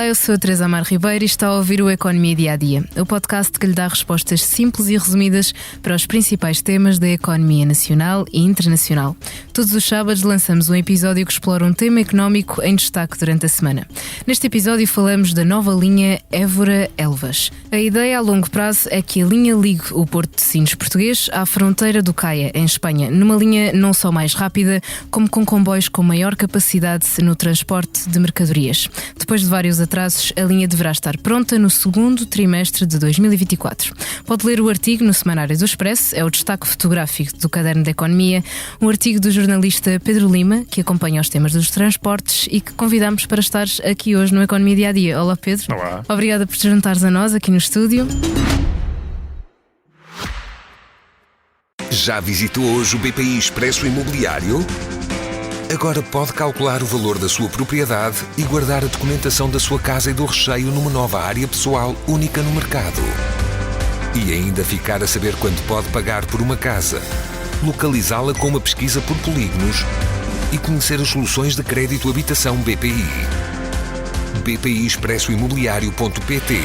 eu sou a Teresa Amar Ribeiro e está a ouvir o Economia Dia a Dia, o podcast que lhe dá respostas simples e resumidas para os principais temas da economia nacional e internacional. Todos os sábados lançamos um episódio que explora um tema económico em destaque durante a semana. Neste episódio falamos da nova linha Évora-Elvas. A ideia a longo prazo é que a linha ligue o Porto de Sines português à fronteira do Caia, em Espanha, numa linha não só mais rápida, como com comboios com maior capacidade no transporte de mercadorias. Depois de vários atrasos, a linha deverá estar pronta no segundo trimestre de 2024. Pode ler o artigo no Semanário do Expresso, é o destaque fotográfico do Caderno de Economia, um artigo do jornalista Pedro Lima, que acompanha os temas dos transportes e que convidamos para estar aqui hoje no Economia Dia a Dia. Olá, Pedro. Olá. Obrigada por te juntares a nós aqui no estúdio. Já visitou hoje o BPI Expresso Imobiliário? Agora pode calcular o valor da sua propriedade e guardar a documentação da sua casa e do recheio numa nova área pessoal única no mercado. E ainda ficar a saber quanto pode pagar por uma casa, localizá-la com uma pesquisa por polígonos e conhecer as soluções de crédito habitação BPI. bpiexpressoimobiliario.pt.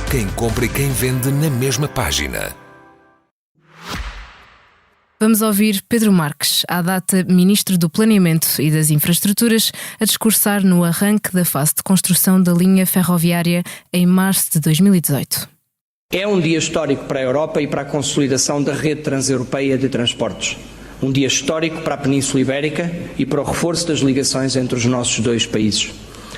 Quem compra e quem vende na mesma página. Vamos ouvir Pedro Marques, à data Ministro do Planeamento e das Infraestruturas, a discursar no arranque da fase de construção da linha ferroviária em março de 2018. É um dia histórico para a Europa e para a consolidação da rede transeuropeia de transportes. Um dia histórico para a Península Ibérica e para o reforço das ligações entre os nossos dois países.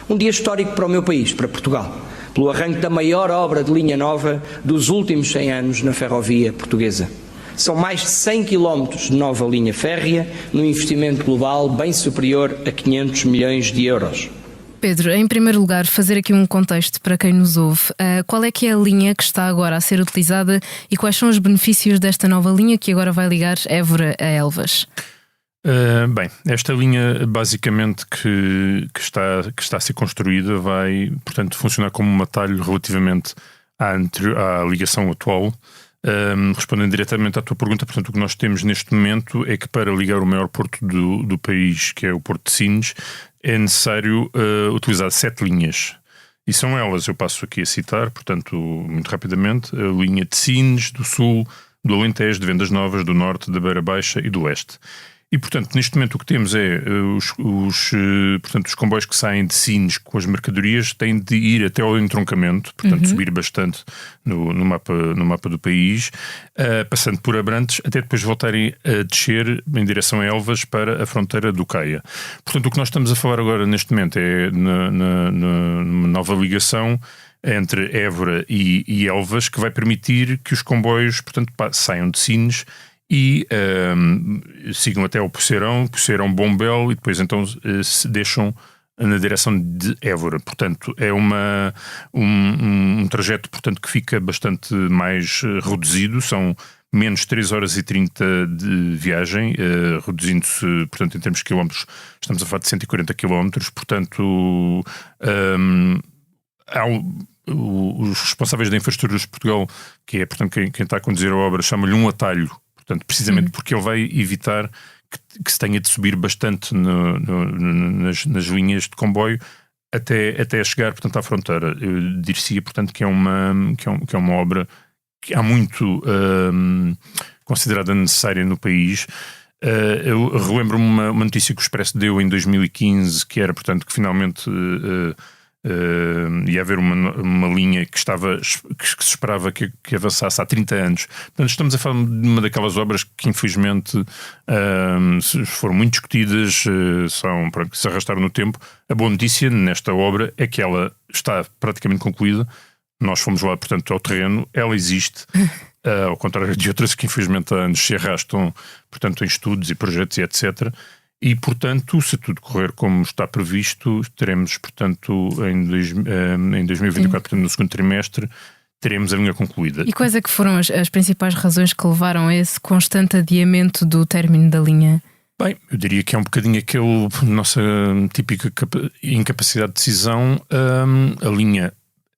Um dia histórico para o meu país, para Portugal, pelo arranque da maior obra de linha nova dos últimos 100 anos na ferrovia portuguesa. São mais de 100 km de nova linha férrea, num investimento global bem superior a 500 milhões de euros. Pedro, em primeiro lugar, fazer aqui um contexto para quem nos ouve. Qual é que é a linha que está agora a ser utilizada e quais são os benefícios desta nova linha que agora vai ligar Évora a Elvas? Bem, esta linha basicamente que está a ser construída vai, portanto, funcionar como um atalho relativamente à ligação atual. Respondendo diretamente à tua pergunta, portanto, o que nós temos neste momento é que para ligar o maior porto do país, que é o Porto de Sines, é necessário utilizar 7 linhas. E são elas, eu passo aqui a citar, portanto, muito rapidamente, a linha de Sines, do Sul, do Alentejo, de Vendas Novas, do Norte, da Beira Baixa e do Oeste. E, portanto, neste momento o que temos é os comboios que saem de Sines com as mercadorias têm de ir até ao entroncamento, portanto, subir bastante no mapa do país, passando por Abrantes, até depois voltarem a descer em direção a Elvas para a fronteira do Caia. Portanto, o que nós estamos a falar agora neste momento é numa nova ligação entre Évora e Elvas, que vai permitir que os comboios, portanto, saiam de Sines e sigam até ao Poceirão Bombel e depois então se deixam na direção de Évora. Portanto, é um trajeto, portanto, que fica bastante mais reduzido, são menos 3 horas e 30 de viagem, reduzindo-se, portanto, em termos de quilómetros, estamos a falar de 140 quilómetros, portanto, os responsáveis da Infraestruturas de Portugal, que é, portanto, quem está a conduzir a obra, chamam-lhe um atalho. Portanto, precisamente porque ele vai evitar que se tenha de subir bastante nas linhas de comboio até chegar, portanto, à fronteira. Eu diria, portanto, que é uma obra que há muito considerada necessária no país. Eu relembro-me uma notícia que o Expresso deu em 2015, que era, portanto, que finalmente ia haver uma linha que se esperava que avançasse há 30 anos. Portanto, estamos a falar de uma daquelas obras que infelizmente foram muito discutidas, que se arrastaram no tempo. A boa notícia nesta obra é que ela está praticamente concluída. Nós fomos lá, portanto, ao terreno, ela existe, ao contrário de outras que infelizmente há anos se arrastam, portanto, em estudos e projetos e etc. E, portanto, se tudo correr como está previsto, teremos, portanto, em 2024, portanto, no segundo trimestre, teremos a linha concluída. E quais é que foram as principais razões que levaram a esse constante adiamento do término da linha? Bem, eu diria que é um bocadinho aquele nossa típica incapacidade de decisão. A linha,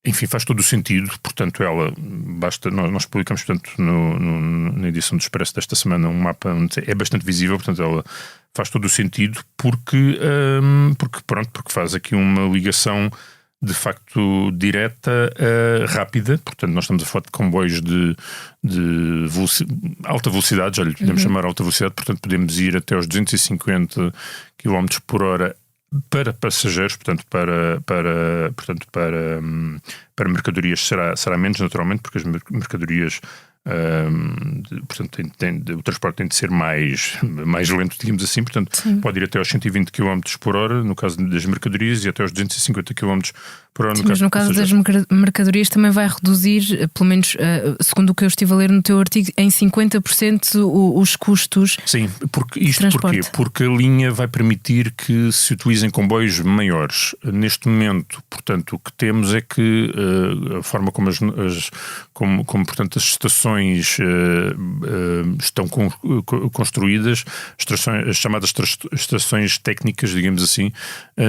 enfim, faz todo o sentido, portanto, ela basta. Nós publicamos, portanto, na edição do Expresso desta semana um mapa onde é bastante visível, portanto, ela faz todo o sentido porque faz aqui uma ligação de facto direta, rápida. Portanto, nós estamos a falar de comboios de alta velocidade, já lhe podemos chamar alta velocidade, portanto podemos ir até aos 250 km por hora para passageiros, portanto para mercadorias será menos, naturalmente, porque as mercadorias portanto o transporte tem de ser mais lento, digamos assim, portanto pode ir até aos 120 km por hora no caso das mercadorias e até aos 250 km por hora mas no caso das mercadorias também vai reduzir, pelo menos segundo o que eu estive a ler no teu artigo, em 50% os custos. Sim, porquê? Porque a linha vai permitir que se utilizem comboios maiores. Neste momento, portanto, o que temos é que a forma como portanto, as estações estão construídas, as chamadas estações técnicas, digamos assim,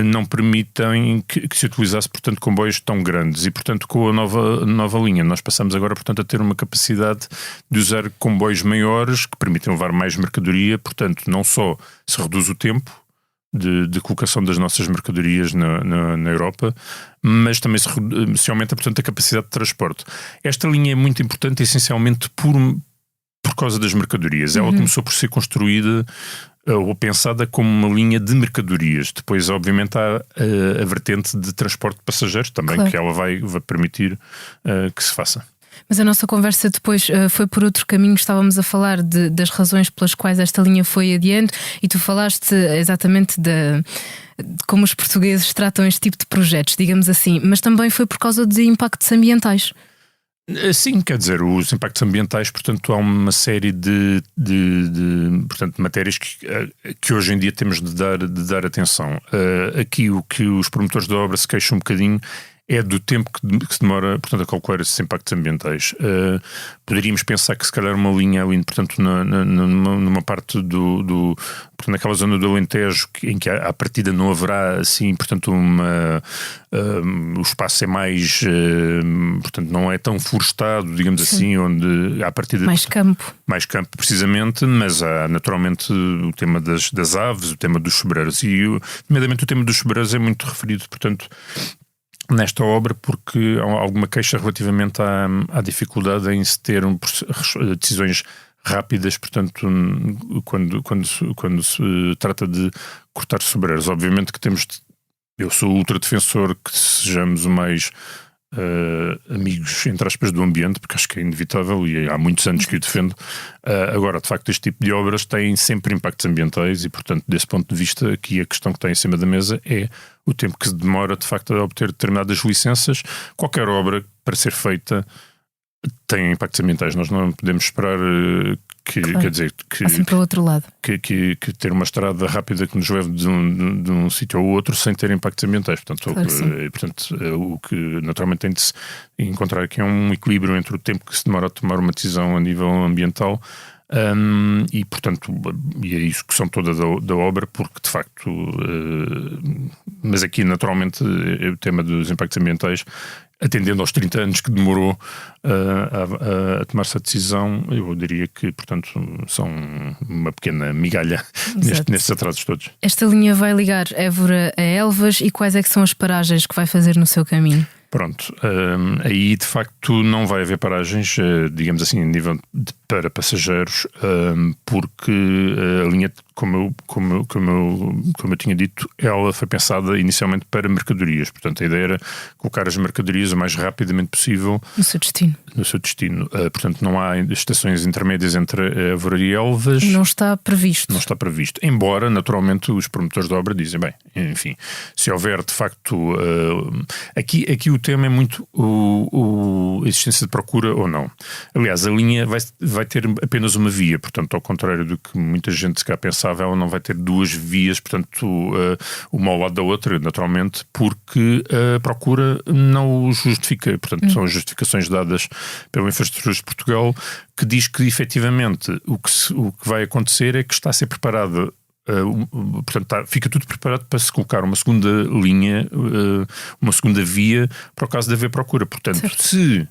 não permitem que se utilizasse, portanto, comboios tão grandes. E, portanto, com a nova linha, nós passamos agora, portanto, a ter uma capacidade de usar comboios maiores que permitem levar mais mercadoria. Portanto, não só se reduz o tempo de colocação das nossas mercadorias na Europa, mas também se aumenta, portanto, a capacidade de transporte. Esta linha é muito importante, essencialmente por causa das mercadorias. Ela começou por ser construída ou pensada como uma linha de mercadorias. Depois, obviamente, há a vertente de transporte de passageiros também, claro, que ela vai permitir que se faça. Mas a nossa conversa depois foi por outro caminho. Estávamos a falar das razões pelas quais esta linha foi adiante e tu falaste exatamente de como os portugueses tratam este tipo de projetos, digamos assim, mas também foi por causa de impactos ambientais. Sim, quer dizer, os impactos ambientais, portanto, há uma série de portanto, matérias que hoje em dia temos de dar atenção. Aqui o que os promotores da obra se queixam um bocadinho é do tempo que se demora, portanto, a calcular esses impactos ambientais. Poderíamos pensar que se calhar uma linha ali, portanto, numa parte portanto, naquela zona do Alentejo em que à partida não haverá assim, portanto, o espaço é mais, portanto, não é tão florestado, digamos assim, onde à partida mais campo, precisamente, mas há naturalmente o tema das aves, o tema dos sobreiros e, nomeadamente, o tema dos sobreiros é muito referido, portanto, nesta obra, porque há alguma queixa relativamente à dificuldade em se ter decisões rápidas, portanto, quando se trata de cortar sobreiros. Obviamente que eu sou ultra defensor que sejamos o mais amigos, entre aspas, do ambiente, porque acho que é inevitável e há muitos anos que o defendo. Agora, de facto, este tipo de obras têm sempre impactos ambientais e, portanto, desse ponto de vista, aqui a questão que está em cima da mesa é o tempo que se demora, de facto, a obter determinadas licenças. Qualquer obra, para ser feita, tem impactos ambientais. Nós não podemos esperar claro, quer dizer, assim para o outro lado. Que ter uma estrada rápida que nos leve de um sítio ao outro sem ter impactos ambientais. Portanto, o que naturalmente tem de se encontrar aqui é um equilíbrio entre o tempo que se demora a tomar uma decisão a nível ambiental e, portanto, e é isso que são toda da obra, porque de facto, mas aqui naturalmente o tema dos impactos ambientais, atendendo aos 30 anos que demorou a tomar-se a decisão, eu diria que, portanto, são uma pequena migalha nestes atrasos todos. Esta linha vai ligar Évora a Elvas e quais é que são as paragens que vai fazer no seu caminho? Pronto, aí de facto não vai haver paragens, digamos assim, em nível para passageiros, porque a linha, como eu tinha dito, ela foi pensada inicialmente para mercadorias. Portanto, a ideia era colocar as mercadorias o mais rapidamente possível no seu destino. Portanto, não há estações intermédias entre Évora e Elvas. Não está previsto. Não está previsto. Embora, naturalmente, os promotores da obra dizem, bem, enfim, se houver de facto... Aqui o tema é muito a existência de procura ou não. Aliás, a linha vai ter apenas uma via, portanto, ao contrário do que muita gente se cá pensava, ela não vai ter duas vias, portanto, uma ao lado da outra, naturalmente, porque a procura não o justifica. Portanto, são as justificações dadas pela Infraestruturas de Portugal que diz que, efetivamente, o que vai acontecer é que está a ser preparada. Portanto, fica tudo preparado para se colocar uma segunda linha, uma segunda via, para o caso de haver procura. Portanto, certo, se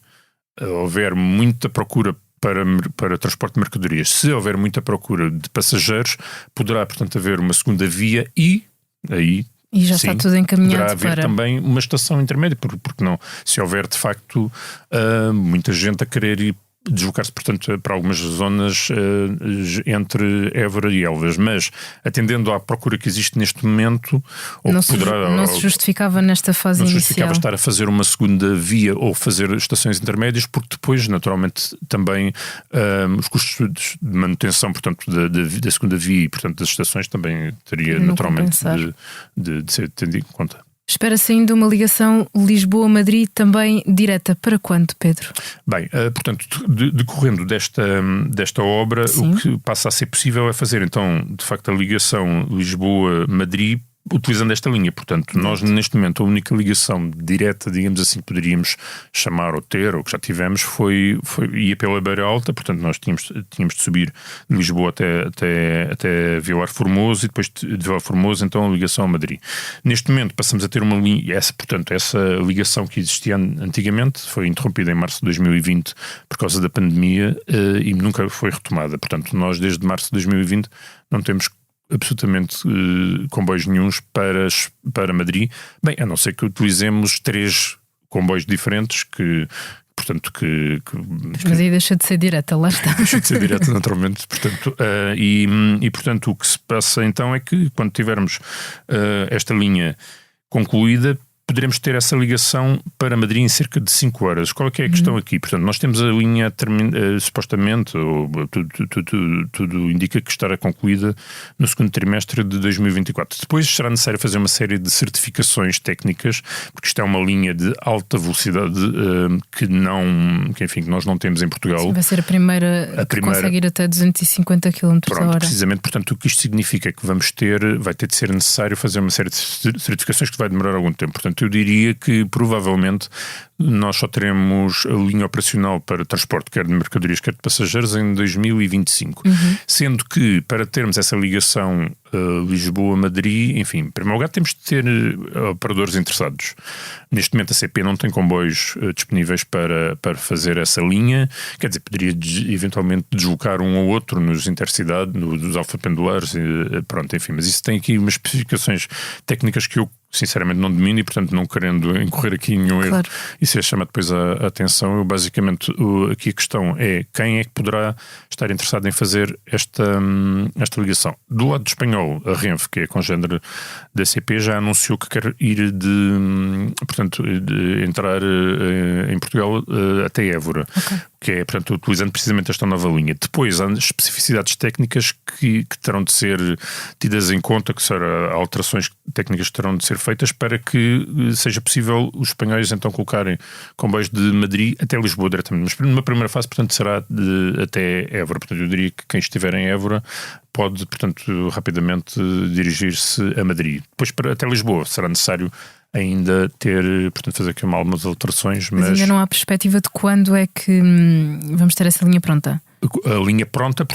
houver muita procura para transporte de mercadorias, se houver muita procura de passageiros, poderá, portanto, haver uma segunda via e aí E já está tudo encaminhado poderá haver para... também uma estação intermédia, porque não? Se houver de facto muita gente a querer ir deslocar-se, portanto, para algumas zonas entre Évora e Elvas, mas atendendo à procura que existe neste momento, ou não, não se justificava nesta fase inicial. Não se justificava estar a fazer uma segunda via ou fazer estações intermédias, porque depois, naturalmente, também os custos de manutenção, portanto, da segunda via e, portanto, das estações também teria naturalmente de ser tendo em conta. Espera-se ainda uma ligação Lisboa-Madrid também direta. Para quando, Pedro? Bem, portanto, decorrendo desta obra, Sim. O que passa a ser possível é fazer, então, de facto, a ligação Lisboa-Madrid utilizando esta linha. Portanto, nós neste momento a única ligação direta, digamos assim, que poderíamos chamar ou ter, ou que já tivemos, ia pela Beira Alta. Portanto, nós tínhamos de subir de Lisboa até Vilar Formoso e depois de Vilar Formoso então a ligação a Madrid. Neste momento passamos a ter uma linha, essa ligação que existia antigamente foi interrompida em março de 2020 por causa da pandemia e nunca foi retomada. Portanto, nós desde março de 2020 não temos absolutamente comboios nenhuns para Madrid, bem, a não ser que utilizemos 3 comboios diferentes portanto, mas aí deixa de ser direta, lá está. Deixa de ser direta, naturalmente. Portanto, portanto, o que se passa então é que quando tivermos esta linha concluída, poderemos ter essa ligação para Madrid em cerca de 5 horas. Qual é que é a questão aqui? Portanto, nós temos a linha supostamente, ou tudo indica que estará concluída no segundo trimestre de 2024. Depois será necessário fazer uma série de certificações técnicas, porque isto é uma linha de alta velocidade que nós não temos em Portugal. Sim, vai ser a primeira que consegue ir até 250 km a hora. Precisamente, portanto, o que isto significa é que vai ter de ser necessário fazer uma série de certificações que vai demorar algum tempo. Portanto, eu diria que provavelmente nós só teremos a linha operacional para transporte, quer de mercadorias, quer de passageiros, em 2025. Sendo que, para termos essa ligação Lisboa-Madrid, enfim, em primeiro lugar temos de ter operadores interessados. Neste momento a CP não tem comboios disponíveis para fazer essa linha, quer dizer, poderia eventualmente deslocar um ou outro nos intercidade, nos alfa-pendulares, pronto, enfim, mas isso tem aqui umas especificações técnicas que eu sinceramente não domino e, portanto, não querendo incorrer aqui em nenhum erro, isso chama depois a atenção. Basicamente, aqui a questão é quem é que poderá estar interessado em fazer esta ligação. Do lado espanhol, a Renfe, que é a congênere da CP, já anunciou que quer ir de entrar em Portugal até Évora. Que é, portanto, utilizando precisamente esta nova linha. Depois há especificidades técnicas que terão de ser tidas em conta, que serão alterações técnicas que terão de ser feitas para que seja possível os espanhóis então colocarem comboios de Madrid até Lisboa diretamente. Mas numa primeira fase, portanto, será até Évora. Portanto, eu diria que quem estiver em Évora pode, portanto, rapidamente dirigir-se a Madrid. Depois, até Lisboa, será necessário ainda fazer aqui algumas alterações. Mas ainda não há perspectiva de quando é que vamos ter essa linha pronta? A linha pronta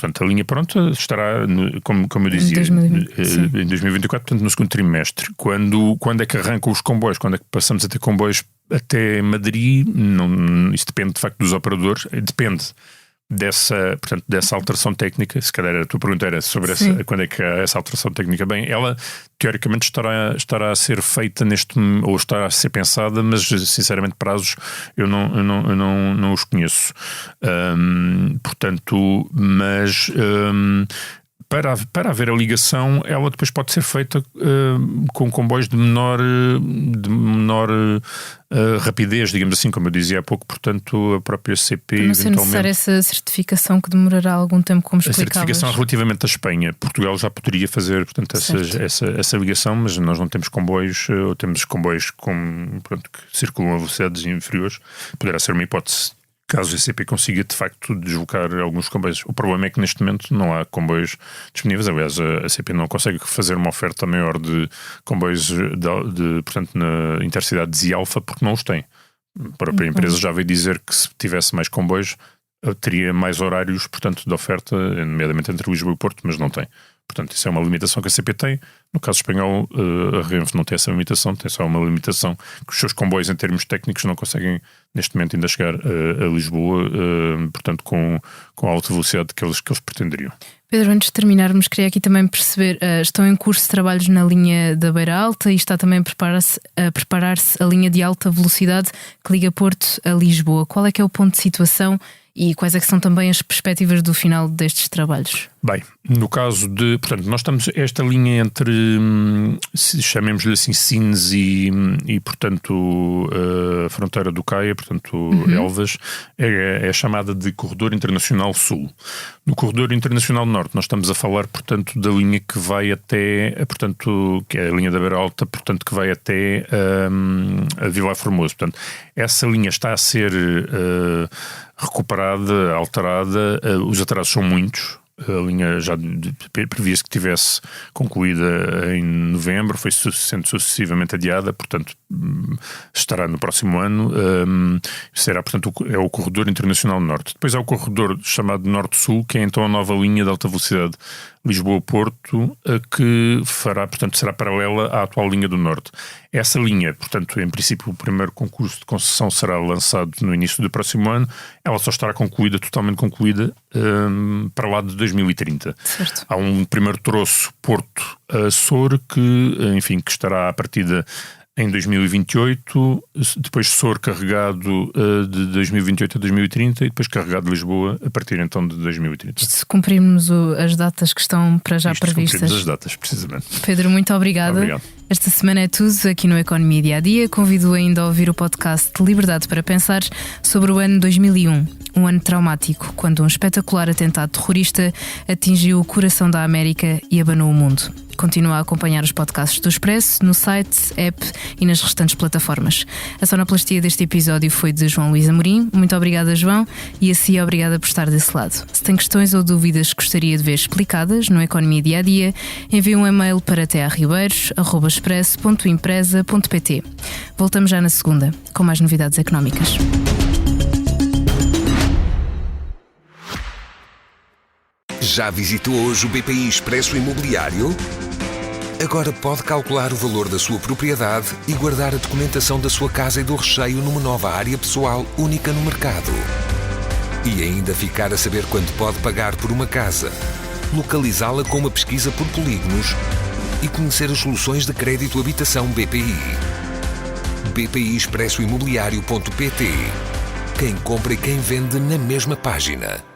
estará, como eu dizia, em 2024, portanto, no segundo trimestre. Quando é que arrancam os comboios? Quando é que passamos a ter comboios até Madrid? Isso depende, de facto, dos operadores. Depende dessa alteração técnica. Se calhar a tua pergunta era sobre quando é que há essa alteração técnica. Bem, ela teoricamente estará a ser feita ou estará a ser pensada, mas sinceramente prazos eu não os conheço. Portanto, mas para haver a ligação, ela depois pode ser feita com comboios de menor rapidez, digamos assim, como eu dizia há pouco. Portanto, a própria CP não ser necessária essa certificação que demorará algum tempo, como explicavas. A certificação relativamente à Espanha. Portugal já poderia fazer, portanto, essa ligação, mas nós não temos comboios, ou temos comboios que circulam a velocidades inferiores. Poderá ser uma hipótese caso a CP consiga de facto deslocar alguns comboios. O problema é que neste momento não há comboios disponíveis. Aliás, a CP não consegue fazer uma oferta maior de comboios portanto, na Intercidades e Alfa, porque não os tem. A própria empresa já veio dizer que se tivesse mais comboios teria mais horários, portanto, de oferta, nomeadamente entre Lisboa e Porto, mas não tem. Portanto, isso é uma limitação que a CP tem. No caso espanhol, a Renfe não tem essa limitação, tem só uma limitação que os seus comboios, em termos técnicos, não conseguem, neste momento, ainda chegar a Lisboa, portanto, com a alta velocidade que eles pretenderiam. Pedro, antes de terminarmos, queria aqui também perceber, estão em curso trabalhos na linha da Beira Alta e está também a preparar-se a linha de alta velocidade que liga Porto a Lisboa. Qual é que é o ponto de situação e quais é que são também as perspectivas do final destes trabalhos? Bem, no caso de... Portanto, nós estamos... Esta linha entre, chamemos-lhe assim, Sines e portanto, a fronteira do Caia, portanto, Elvas, é chamada de Corredor Internacional Sul. No Corredor Internacional Norte, nós estamos a falar, portanto, da linha que vai até... Portanto, que é a linha da Beira Alta, portanto, que vai até a Vilar Formoso. Portanto, essa linha está a ser recuperada, alterada. Os atrasos são muitos. A linha já previa-se que tivesse concluída em novembro, foi sendo sucessivamente adiada, portanto estará no próximo ano. Será, portanto, é o Corredor Internacional Norte. Depois há o corredor chamado Norte-Sul, que é então a nova linha de alta velocidade Lisboa-Porto, que fará, portanto, será paralela à atual linha do Norte. Essa linha, portanto, em princípio, o primeiro concurso de concessão será lançado no início do próximo ano. Ela só estará concluída, totalmente concluída, para lá de 2030. Certo. Há um primeiro troço Porto-Sor que, enfim, que estará à partida em 2028, depois Sor carregado de 2028 a 2030 e depois carregado de Lisboa a partir então de 2030. Se cumprirmos as datas que estão para já previstas. Cumprimos as datas, precisamente. Pedro, muito obrigada. Obrigado. Esta semana é tudo aqui no Economia Dia a Dia. Convido ainda a ouvir o podcast Liberdade para Pensar sobre o ano 2001, um ano traumático, quando um espetacular atentado terrorista atingiu o coração da América e abanou o mundo. Continua a acompanhar os podcasts do Expresso no site, app e nas restantes plataformas. A sonoplastia deste episódio foi de João Luís Amorim. Muito obrigada, João, e a si obrigada por estar desse lado. Se tem questões ou dúvidas que gostaria de ver explicadas no Economia Dia a Dia, envie um e-mail para tearribeiros@expresso.empresa.pt. Voltamos já na segunda, com mais novidades económicas. Já visitou hoje o BPI Expresso Imobiliário? Agora pode calcular o valor da sua propriedade e guardar a documentação da sua casa e do recheio numa nova área pessoal única no mercado. E ainda ficar a saber quanto pode pagar por uma casa, localizá-la com uma pesquisa por polígonos e conhecer as soluções de crédito habitação BPI. BPI Expresso Imobiliário.pt. Quem compra e quem vende na mesma página.